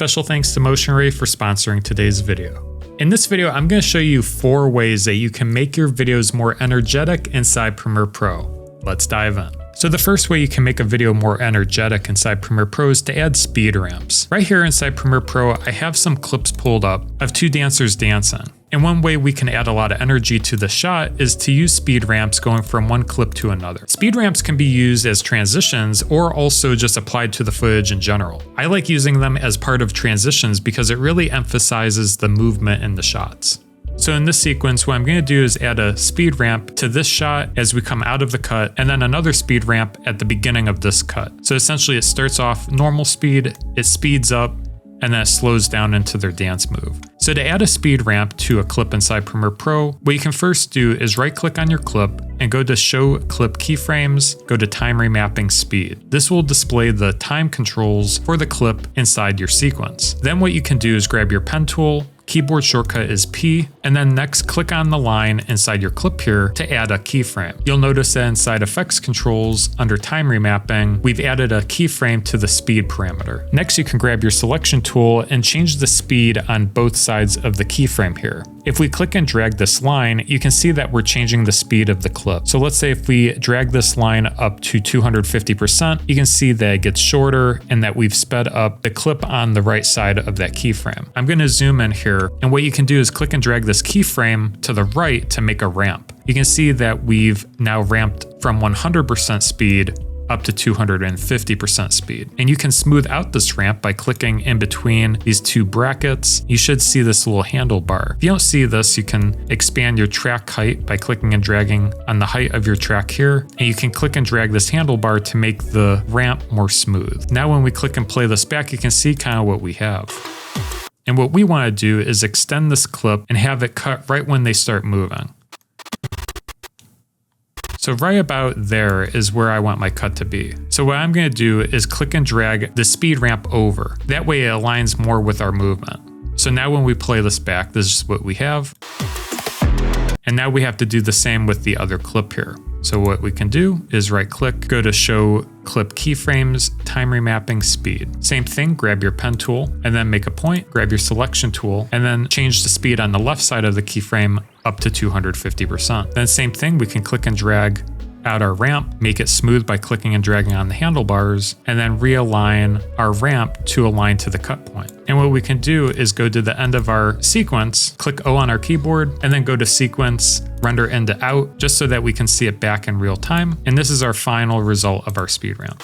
Special thanks to Motion Array for sponsoring today's video. In this video, I'm going to show you 4 ways that you can make your videos more energetic inside Premiere Pro. Let's dive in. So the first way you can make a video more energetic inside Premiere Pro is to add speed ramps. Right here inside Premiere Pro, I have some clips pulled up of 2 dancers dancing. And one way we can add a lot of energy to the shot is to use speed ramps going from one clip to another. Speed ramps can be used as transitions or also just applied to the footage in general. I like using them as part of transitions because it really emphasizes the movement in the shots. So in this sequence, what I'm going to do is add a speed ramp to this shot as we come out of the cut, and then another speed ramp at the beginning of this cut. So essentially it starts off normal speed, it speeds up, and then it slows down into their dance move. So to add a speed ramp to a clip inside Premiere Pro, what you can first do is right click on your clip and go to Show Clip Keyframes, go to Time Remapping Speed. This will display the time controls for the clip inside your sequence. Then what you can do is grab your pen tool, keyboard shortcut is P, and then next click on the line inside your clip here to add a keyframe. You'll notice that inside Effects Controls, under Time Remapping, we've added a keyframe to the speed parameter. Next, you can grab your selection tool and change the speed on both sides of the keyframe here. If we click and drag this line, you can see that we're changing the speed of the clip. So let's say if we drag this line up to 250%, you can see that it gets shorter and that we've sped up the clip on the right side of that keyframe. I'm going to zoom in here, and what you can do is click and drag this keyframe to the right to make a ramp. You can see that we've now ramped from 100% speed up to 250% speed. And you can smooth out this ramp by clicking in between these 2 brackets. You should see this little handlebar. If you don't see this, you can expand your track height by clicking and dragging on the height of your track here. And you can click and drag this handlebar to make the ramp more smooth. Now when we click and play this back, you can see kind of what we have. And what we want to do is extend this clip and have it cut right when they start moving. So right about there is where I want my cut to be. So what I'm going to do is click and drag the speed ramp over. That way it aligns more with our movement. So now when we play this back, this is what we have. And now we have to do the same with the other clip here. So what we can do is right click, go to Show Clip Keyframes, Time Remapping Speed. Same thing, grab your pen tool and then make a point, grab your selection tool, and then change the speed on the left side of the keyframe up to 250%. Then same thing, we can click and drag out our ramp, make it smooth by clicking and dragging on the handlebars, and then realign our ramp to align to the cut point. And what we can do is go to the end of our sequence, click O on our keyboard, and then go to Sequence, Render Into Out, just so that we can see it back in real time. And this is our final result of our speed ramp.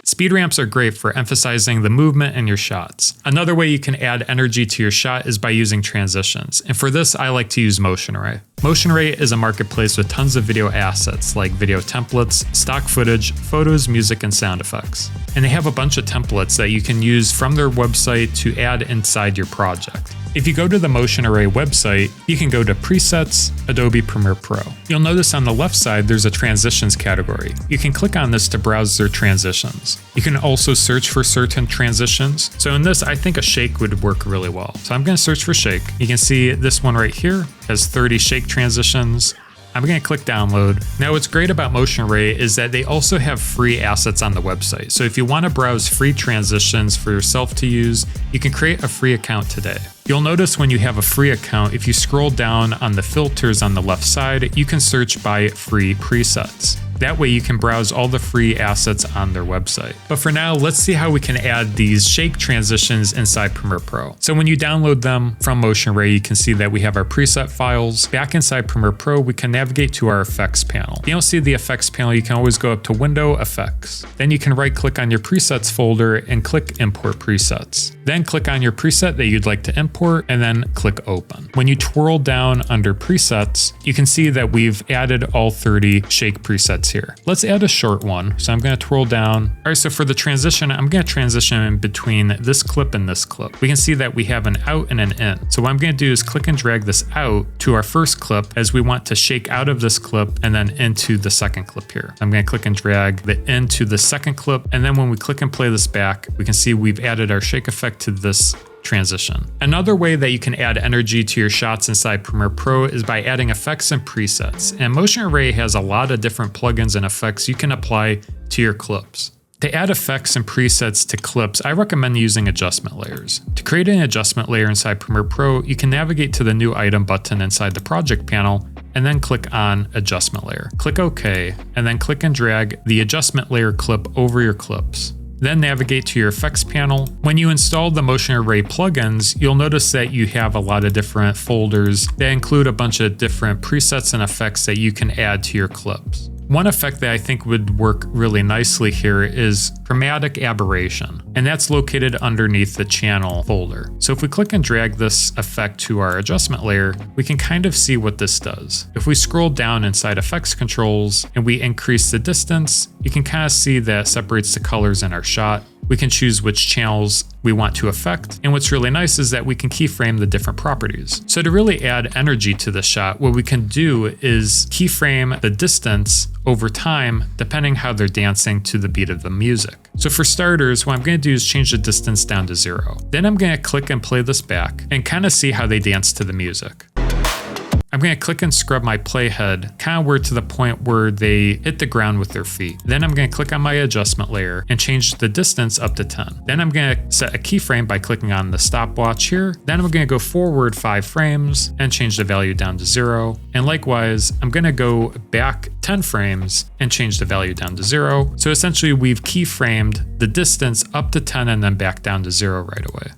Speed ramps are great for emphasizing the movement in your shots. Another way you can add energy to your shot is by using transitions. And for this, I like to use Motion Array. Motion Array is a marketplace with tons of video assets like video templates, stock footage, photos, music, and sound effects. And they have a bunch of templates that you can use from their website to add inside your project. If you go to the Motion Array website, you can go to Presets, Adobe Premiere Pro. You'll notice on the left side there's a Transitions category. You can click on this to browse their transitions. You can also search for certain transitions. So in this, I think a shake would work really well. So I'm going to search for shake. You can see this one right here has 30 shake transitions. I'm going to click download. Now what's great about Motion Array is that they also have free assets on the website. So if you want to browse free transitions for yourself to use, you can create a free account today. You'll notice when you have a free account, if you scroll down on the filters on the left side, you can search by free presets. That way you can browse all the free assets on their website. But for now, let's see how we can add these shake transitions inside Premiere Pro. So when you download them from Motion Array, you can see that we have our preset files. Back inside Premiere Pro, we can navigate to our effects panel. If you don't see the effects panel, you can always go up to Window, Effects. Then you can right click on your presets folder and click Import Presets. Then click on your preset that you'd like to import and then click Open. When you twirl down under presets, you can see that we've added all 30 shake presets here. Let's add a short one. So I'm going to twirl down. All right, so for the transition, I'm going to transition in between this clip and this clip. We can see that we have an out and an in. So what I'm going to do is click and drag this out to our first clip as we want to shake out of this clip and then into the second clip here. I'm going to click and drag the into the second clip. And then when we click and play this back, we can see we've added our shake effect to this transition. Another way that you can add energy to your shots inside Premiere Pro is by adding effects and presets. And Motion Array has a lot of different plugins and effects you can apply to your clips. To add effects and presets to clips, I recommend using adjustment layers. To create an adjustment layer inside Premiere Pro, you can navigate to the New Item button inside the Project panel and then click on Adjustment Layer. Click OK, and then click and drag the adjustment layer clip over your clips. Then navigate to your effects panel. When you install the Motion Array plugins, you'll notice that you have a lot of different folders that include a bunch of different presets and effects that you can add to your clips. One effect that I think would work really nicely here is Chromatic Aberration, and that's located underneath the channel folder. So if we click and drag this effect to our adjustment layer, we can kind of see what this does. If we scroll down inside effects controls and we increase the distance, you can kind of see that it separates the colors in our shot. We can choose which channels we want to affect, and what's really nice is that we can keyframe the different properties. So to really add energy to the shot, what we can do is keyframe the distance over time depending how they're dancing to the beat of the music. So for starters, what I'm going to do is change the distance down to 0. Then I'm going to click and play this back and kind of see how they dance to the music. I'm going to click and scrub my playhead kind of where to the point where they hit the ground with their feet. Then I'm going to click on my adjustment layer and change the distance up to 10. Then I'm going to set a keyframe by clicking on the stopwatch here. Then I'm going to go forward 5 frames and change the value down to 0. And likewise, I'm going to go back 10 frames and change the value down to 0. So essentially we've keyframed the distance up to 10 and then back down to 0 right away.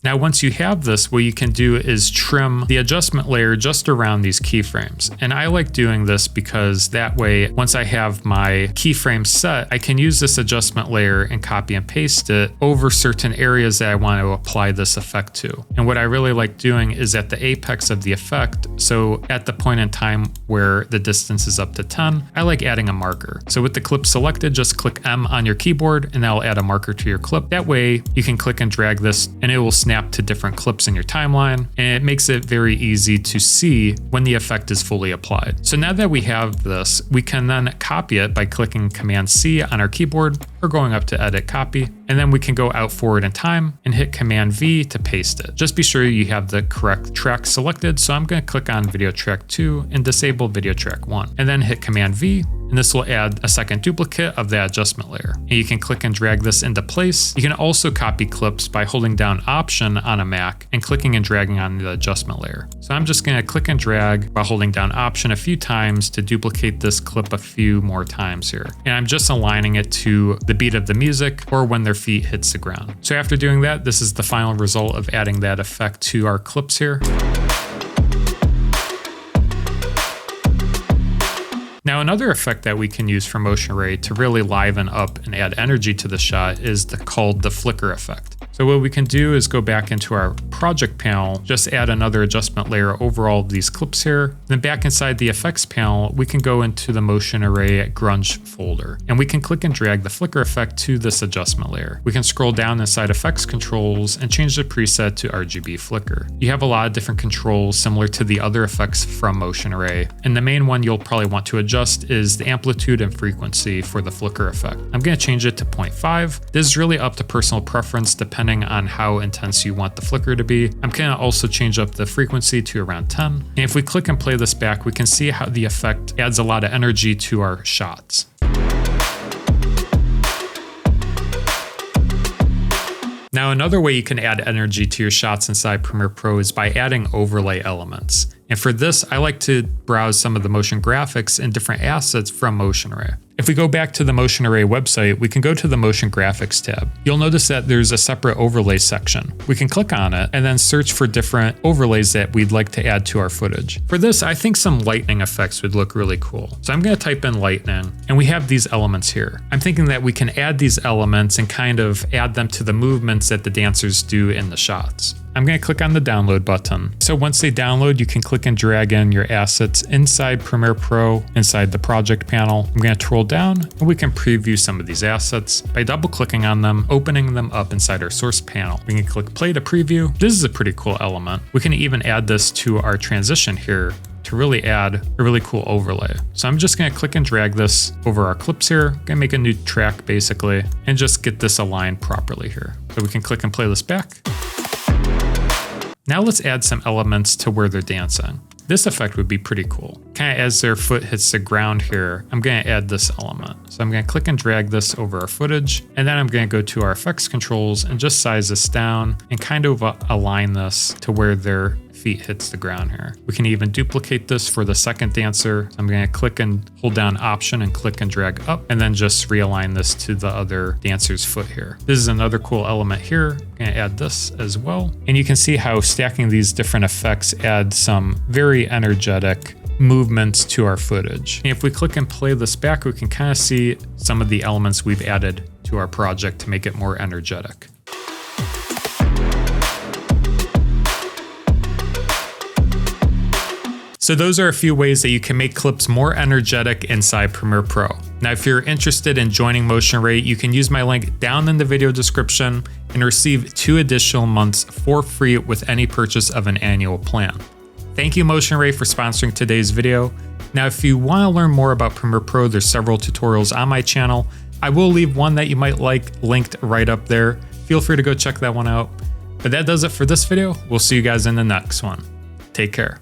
Now, once you have this, what you can do is trim the adjustment layer just around these keyframes. And I like doing this because that way, once I have my keyframe set, I can use this adjustment layer and copy and paste it over certain areas that I want to apply this effect to. And what I really like doing is at the apex of the effect. So at the point in time where the distance is up to 10, I like adding a marker. So with the clip selected, just click M on your keyboard and that'll add a marker to your clip. That way you can click and drag this and it will snap to different clips in your timeline, and it makes it very easy to see when the effect is fully applied. So now that we have this, we can then copy it by clicking Command C on our keyboard or going up to Edit Copy, and then we can go out forward in time and hit Command V to paste it. Just be sure you have the correct track selected, so I'm going to click on Video Track 2 and disable Video Track 1, and then hit Command V, and this will add a second duplicate of that adjustment layer. And you can click and drag this into place. You can also copy clips by holding down Option on a Mac and clicking and dragging on the adjustment layer. So I'm just going to click and drag by holding down Option a few times to duplicate this clip a few more times here. And I'm just aligning it to the beat of the music or when their feet hits the ground. So after doing that, this is the final result of adding that effect to our clips here. Now, another effect that we can use for Motion Array to really liven up and add energy to the shot is called the flicker effect. So what we can do is go back into our project panel, just add another adjustment layer over all of these clips here. Then back inside the effects panel, we can go into the Motion Array Grunge folder, and we can click and drag the flicker effect to this adjustment layer. We can scroll down inside effects controls and change the preset to RGB flicker. You have a lot of different controls similar to the other effects from Motion Array, and the main one you'll probably want to adjust is the amplitude and frequency for the flicker effect. I'm going to change it to 0.5. This is really up to personal preference depending on how intense you want the flicker to be. I'm going to also change up the frequency to around 10. And if we click and play this back, we can see how the effect adds a lot of energy to our shots. Now, another way you can add energy to your shots inside Premiere Pro is by adding overlay elements. And for this, I like to browse some of the motion graphics and different assets from Motion Array. If we go back to the Motion Array website, we can go to the Motion Graphics tab. You'll notice that there's a separate overlay section. We can click on it and then search for different overlays that we'd like to add to our footage. For this, I think some lightning effects would look really cool. So I'm going to type in lightning, and we have these elements here. I'm thinking that we can add these elements and kind of add them to the movements that the dancers do in the shots. I'm going to click on the download button. So once they download, you can click and drag in your assets inside Premiere Pro, inside the project panel. I'm going to scroll down and we can preview some of these assets by double clicking on them, opening them up inside our source panel. We can click play to preview. This is a pretty cool element. We can even add this to our transition here to really add a really cool overlay. So I'm just going to click and drag this over our clips here. I'm going to make a new track basically and just get this aligned properly here. So we can click and play this back. Now let's add some elements to where they're dancing. this effect would be pretty cool. Kind of as their foot hits the ground here, I'm going to add this element. So I'm going to click and drag this over our footage, and then I'm going to go to our effects controls and just size this down and kind of align this to where their feet hits the ground here. We can even duplicate this for the second dancer. I'm going to click and hold down Option and click and drag up, and then just realign this to the other dancer's foot here. This is another cool element here. I'm going to add this as well. And you can see how stacking these different effects add some very energetic movements to our footage. And if we click and play this back, we can kind of see some of the elements we've added to our project to make it more energetic. So those are a few ways that you can make clips more energetic inside Premiere Pro. Now, if you're interested in joining MotionRay, you can use my link down in the video description and receive 2 additional months for free with any purchase of an annual plan. Thank you, MotionRay, for sponsoring today's video. Now, if you want to learn more about Premiere Pro, there's several tutorials on my channel. I will leave one that you might like linked right up there. Feel free to go check that one out. But that does it for this video. We'll see you guys in the next one. Take care.